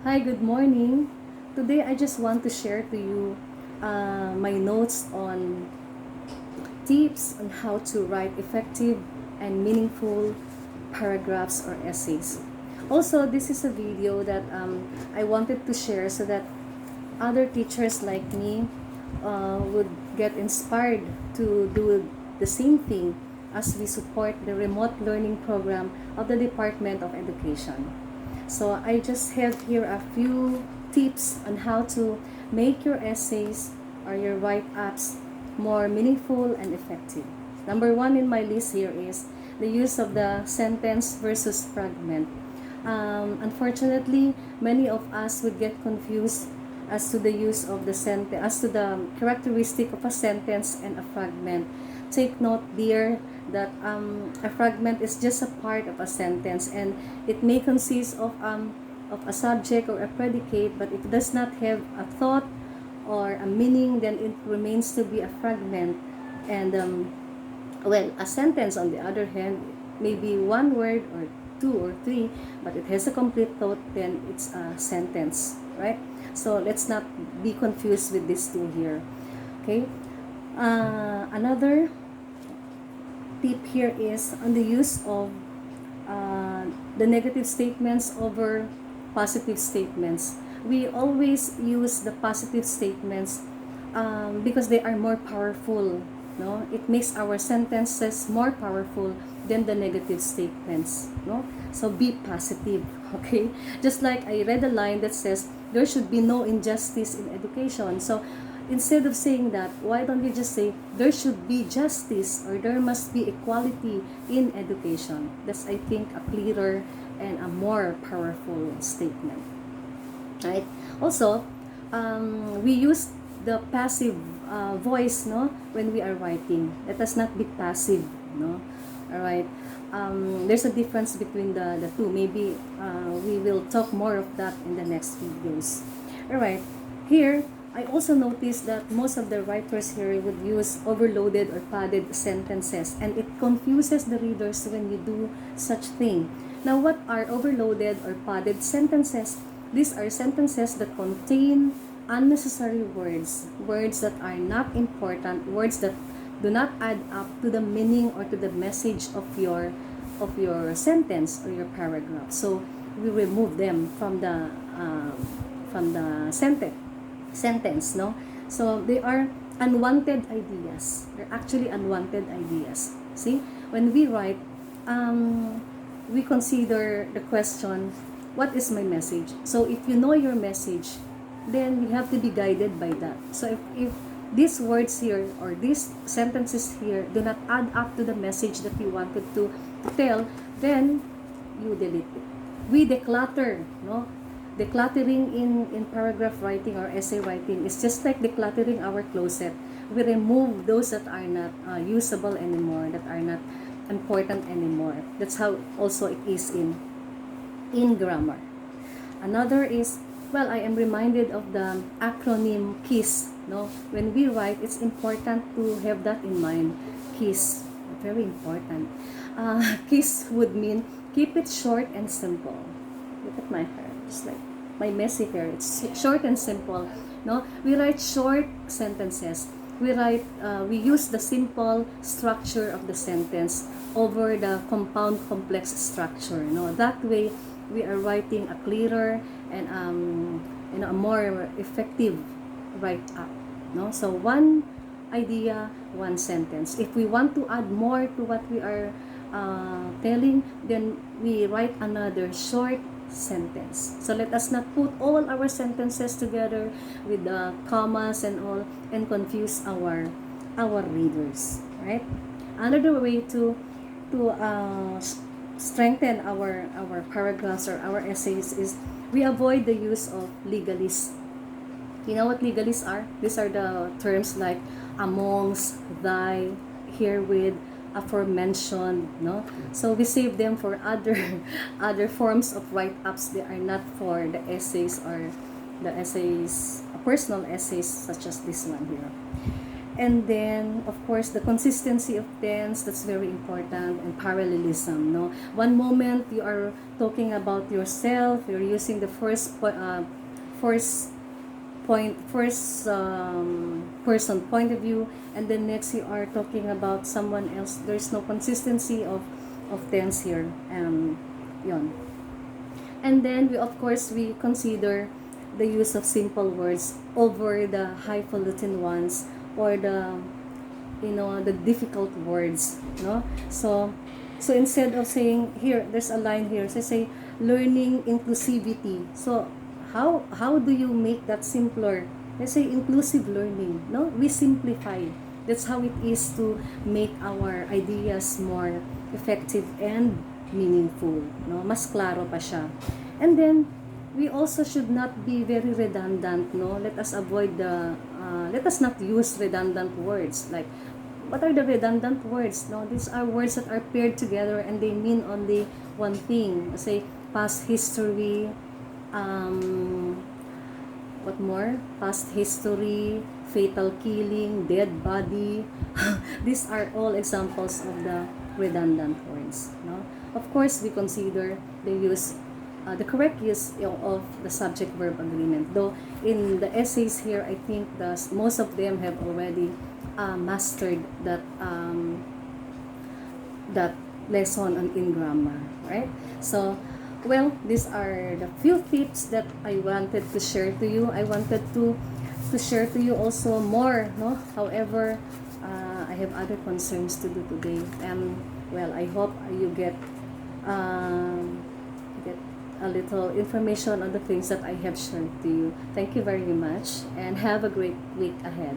Hi, good morning. Today I just want to share to you my notes on tips on how to write effective and meaningful paragraphs or essays. Also, this is a video that I wanted to share so that other teachers like me would get inspired to do the same thing as we support the remote learning program of the Department of Education. So I just have here a few tips on how to make your essays or your write-ups more meaningful and effective. Number one in my list here is the use of the sentence versus fragment. Unfortunately, many of us would get confused as to the use of the sentence, as to the characteristic of a sentence and a fragment. Take note, dear, that a fragment is just a part of a sentence, and it may consist of a subject or a predicate, but if it does not have a thought or a meaning, then it remains to be a fragment. And a sentence, on the other hand, may be one word or two or three, but it has a complete thought, then it's a sentence, right? So let's not be confused with these two here. Okay. Another tip here is on the use of the negative statements over positive statements. We always use the positive statements because they are more powerful. No, it makes our sentences more powerful than the negative statements. No, so be positive. Okay, just like I read a line that says there should be no injustice in education. So instead of saying that, why don't you just say there should be justice or there must be equality in education? That's, I think, a clearer and a more powerful statement. Right? Also, we use the passive voice, no, when we are writing. Let us not be passive, no. All right. There's a difference between the two. Maybe we will talk more of that in the next videos. All right. Here, I also noticed that most of the writers here would use overloaded or padded sentences, and it confuses the readers when you do such thing. Now, what are overloaded or padded sentences? These are sentences that contain unnecessary words, words that are not important, words that do not add up to the meaning or to the message of your sentence or your paragraph. So we remove them from the sentence, no? So they are unwanted ideas. They're actually unwanted ideas. See, when we write, we consider the question, what is my message? So if you know your message, then you have to be guided by that. So if these words here or these sentences here do not add up to the message that you wanted to tell, then you delete it. We declutter, no? Decluttering in paragraph writing or essay writing is just like decluttering our closet. We remove those that are not usable anymore, that are not important anymore. That's how also it is in grammar. Another is, well, I am reminded of the acronym KISS. No, when we write, it's important to have that in mind. KISS, very important. KISS would mean keep it short and simple. Look at my hair, just like my messy hair. It's short and simple. No, we write short sentences. We use the simple structure of the sentence over the compound complex structure. No, that way we are writing a clearer and a more effective write-up. No, so one idea, one sentence. If we want to add more to what we are telling, then we write another short sentence. So let us not put all our sentences together with the commas and all and confuse our readers, right? Another way to strengthen our paragraphs or our essays is we avoid the use of legalese. You know what legalese are? These are the terms like amongst, thy, herewith, aforementioned, no? So we save them for other other forms of write-ups. They are not for the essays or the essays, personal essays such as this one here. And then, of course, the consistency of tense, that's very important, and parallelism, no? One moment you are talking about yourself, you're using the first person point of view, and then next you are talking about someone else. There's no consistency of tense here. Yon. And then we, of course, we consider the use of simple words over the highfalutin ones, or the, the difficult words, no? So instead of saying, here there's a line here, so say learning inclusivity. So how do you make that simpler? Let's say inclusive learning, no? We simplify. That's how it is to make our ideas more effective and meaningful, no? Mas klaro pa siya. And then we also should not be very redundant, no? Let us avoid let us not use redundant words. Like, what are the redundant words? No, these are words that are paired together and they mean only one thing. Say past history, what more? Past history, fatal killing, dead body. These are all examples of the redundant words, no? Of course, we consider the correct use of the subject-verb agreement. Though in the essays here, I think most of them have already mastered that lesson in grammar, right? So, well, these are the few tips that I wanted to share to you. I wanted to share to you also more, no? However, I have other concerns to do today, and well, I hope you get a little information on the things that I have shared to you. Thank you very much, and have a great week ahead.